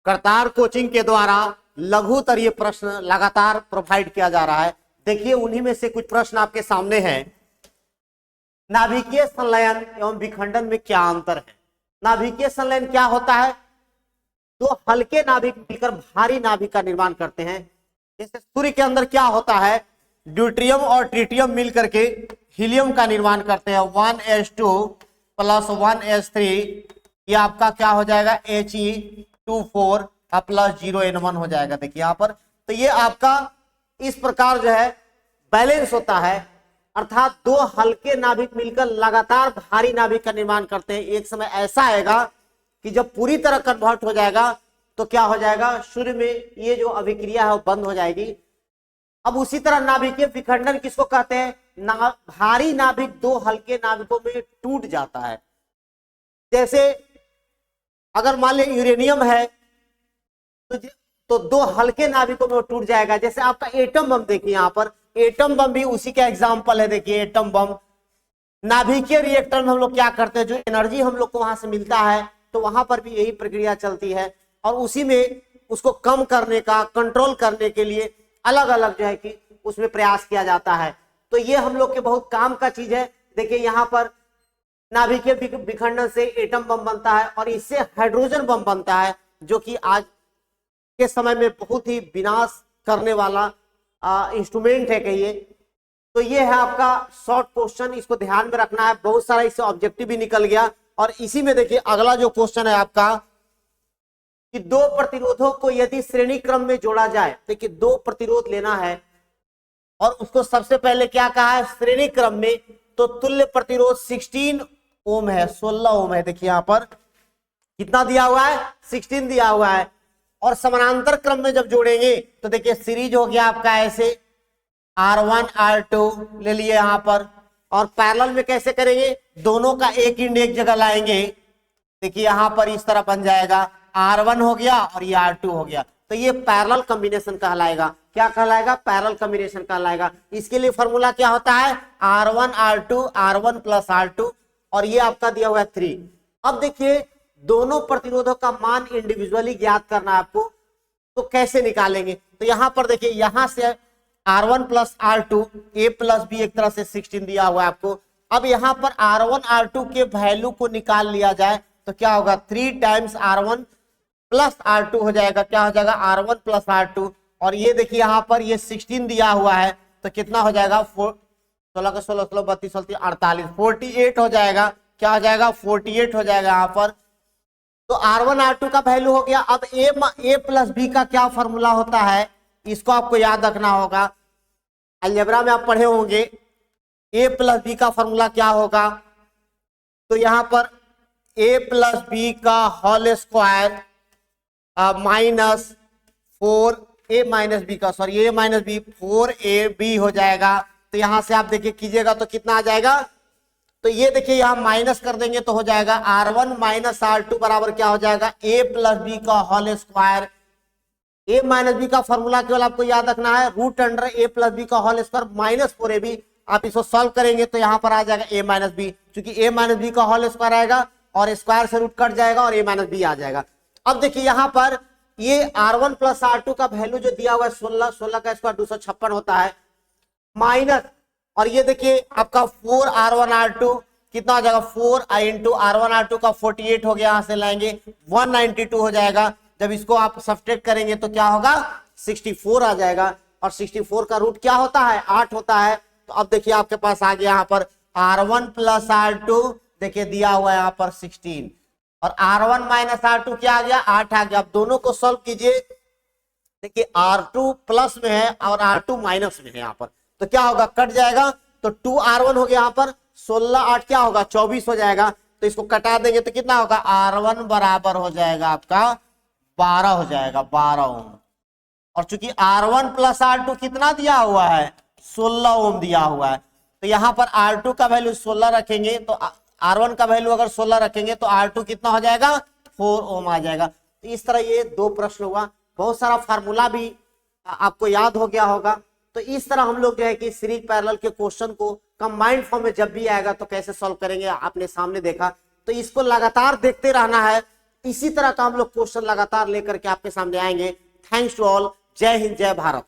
Kartar coaching के द्वारा लघुतरीय प्रश्न लगातार प्रोवाइड किया जा रहा है। देखिए उन्हीं में से कुछ प्रश्न आपके सामने हैं। नाभिकीय संलयन एवं विखंडन में क्या अंतर है? नाभिकीय संलयन क्या होता है? दो हल्के नाभिक मिलकर भारी नाभिक का निर्माण करते हैं। जैसे सूर्य के अंदर क्या होता है, ड्यूट्रियम और ट्रिटियम मिल करके हीलियम का निर्माण करते हैं। 1s2 + 1s3 ये आपका क्या हो जाएगा, He24 + 0n1 हो जाएगा। देखिए यहाँ पर तो ये आपका इस प्रकार जो है बैलेंस होता है, अर्थात दो हल्के नाभिक मिलकर लगातार भारी नाभिक का निर्माण करते हैं। एक समय ऐसा आएगा कि जब पूरी तरह कन्वर्ट हो जाएगा तो क्या हो जाएगा, सूर्य में ये जो अभिक्रिया है वो बंद हो जाएगी। अब उसी तरह नाभिकीय विखंडन किसको कहते हैं? भारी नाभिक दो हल्के नाभिकों में टूट जाता है। जैसे अगर मान लें यूरेनियम है तो दो हल्के नाभिकों में वो टूट जाएगा। जैसे आपका एटम बम, देखिए यहाँ पर एटम बम भी उसी का एग्जाम्पल है। देखिए एटम बम नाभिकीय रिएक्टर में हम लोग क्या करते हैं, जो एनर्जी हम लोग को वहां से मिलता है तो वहां पर भी यही प्रक्रिया चलती है और उसी में उसको कम करने का, कंट्रोल करने के लिए अलग अलग जो है कि उसमें प्रयास किया जाता है। तो ये हम लोग के बहुत काम का चीज है। देखिए यहाँ पर नाभिकीय विखंडन से एटम बम बनता है और इससे हाइड्रोजन बम बनता है, जो कि आज के समय में बहुत ही विनाश करने वाला इंस्ट्रूमेंट है कहिए। तो ये है आपका शॉर्ट क्वेश्चन, इसको ध्यान में रखना है। बहुत सारा इससे ऑब्जेक्टिव भी निकल गया। और इसी में देखिए अगला जो क्वेश्चन है आपका कि दो प्रतिरोधों को यदि श्रेणी क्रम में जोड़ा जाए। देखिए दो प्रतिरोध लेना है और उसको सबसे पहले क्या कहा है, श्रेणी क्रम में। तो तुल्य प्रतिरोध 16 ओम है, 16 ओम है। देखिए यहाँ पर कितना दिया हुआ है, 16 दिया हुआ है। और समानांतर क्रम में जब जोड़ेंगे तो देखिए सीरीज हो गया आपका ऐसे R1 R2 ले लिए यहाँ पर। और पैरेलल में कैसे करेंगे, दोनों का एक इंडेक्स जगह लाएंगे। देखिए यहाँ पर इस तरह बन जाएगा, R1 हो गया और ये R2 हो गया। तो ये पैरेलल कॉम्बिनेशन कहलाएगा। क्या कहलाएगा, पैरेलल कॉम्बिनेशन कहलाएगा। इसके लिए फॉर्मूला क्या होता है, R1 R2 R1 + R2 और ये आपका दिया हुआ है 3। अब देखिए दोनों प्रतिरोधों का मान इंडिविजुअली ज्ञात करना है आपको, तो कैसे निकालेंगे। तो यहां पर देखिए यहां से R1 + R2 A + B एक तरह से 16 दिया हुआ है आपको। अब यहां पर R1 R2 के वैल्यू को निकाल लिया जाए तो क्या होगा, 3 टाइम्स R1 + R2 हो जाएगा। क्या हो जाएगा, R1 + R2। और ये देखिए यहाँ पर ये 16 दिया हुआ है तो कितना हो जाएगा, 16 का 16 16 32 48 48 हो जाएगा। क्या हो जाएगा, 48 हो जाएगा यहाँ पर। तो R1 R2 का वैल्यू हो गया। अब A + B का क्या फॉर्मूला होता है, इसको आपको याद रखना होगा। अलजेब्रा में आप पढ़े होंगे A + B का फॉर्मूला क्या होगा। तो यहां पर A + B का whole square minus 4A - B का, सॉरी A - B 4AB हो जाएगा। तो यहां से आप देखिए कीजिएगा तो कितना आ जाएगा, तो ये देखिए यहां माइनस कर देंगे तो हो जाएगा R1 - R2 बराबर क्या हो जाएगा, A + B का होल स्क्वायर। A - B का फॉर्मूला केवल आपको याद रखना है, √A + B का होल स्क्वायर माइनस 4AB। आप इसको सॉल्व करेंगे तो यहां पर आ जाएगा A - B, क्योंकि A - B का होल स्क्वायर आएगा और स्क्वायर से रूट कट जाएगा और A - B आ जाएगा। अब देखिए यहां पर ये R1 + R2 का वैल्यू जो दिया हुआ है 16, 16 का स्क्वायर 256 होता है, माइनस और ये देखिए आपका 4 R1 R2 कितना हो जाएगा, 4 × R1 R2 का 48 हो गया। यहां से लाएंगे 192 हो जाएगा। जब इसको आप सब्ट्रैक्ट करेंगे तो क्या होगा, 64 आ जाएगा। और 64 का रूट क्या होता है, 8 होता है। तो अब देखिए आपके पास आ गया यहाँ पर R1 + R2 देखिए दिया हुआ है यहाँ पर 16 और R1 - R2 क्या आ गया, 8 आ गया। अब दोनों को सॉल्व कीजिए। देखिए R2 प्लस में है और R2 माइनस में है यहाँ पर, तो क्या होगा, कट जाएगा। तो 2R1 हो गया यहाँ पर, 16 8 क्या होगा, 24 हो जाएगा। तो इसको कटा देंगे तो कितना होगा, R1 बराबर हो जाएगा आपका 12 हो जाएगा, 12 ओम। और चूंकि R1 + R2 कितना दिया हुआ है, 16 ओम दिया हुआ है। तो यहां पर R2 का वैल्यू 16 रखेंगे तो R1 का वैल्यू अगर 16 रखेंगे तो R2 कितना हो जाएगा, 4 ओम आ जाएगा। तो इस तरह ये दो प्रश्न हुआ। बहुत सारा फार्मूला भी आपको याद हो गया होगा। तो इस तरह हम लोग जो है कि सीरीज पैरेलल के क्वेश्चन को कंबाइंड फॉर्म में जब भी आएगा तो कैसे सॉल्व करेंगे आपने सामने देखा। तो इसको लगातार देखते रहना है। इसी तरह का हम लोग क्वेश्चन लगातार लेकर के आपके सामने आएंगे। Thanks to all. जय हिंद, जय भारत।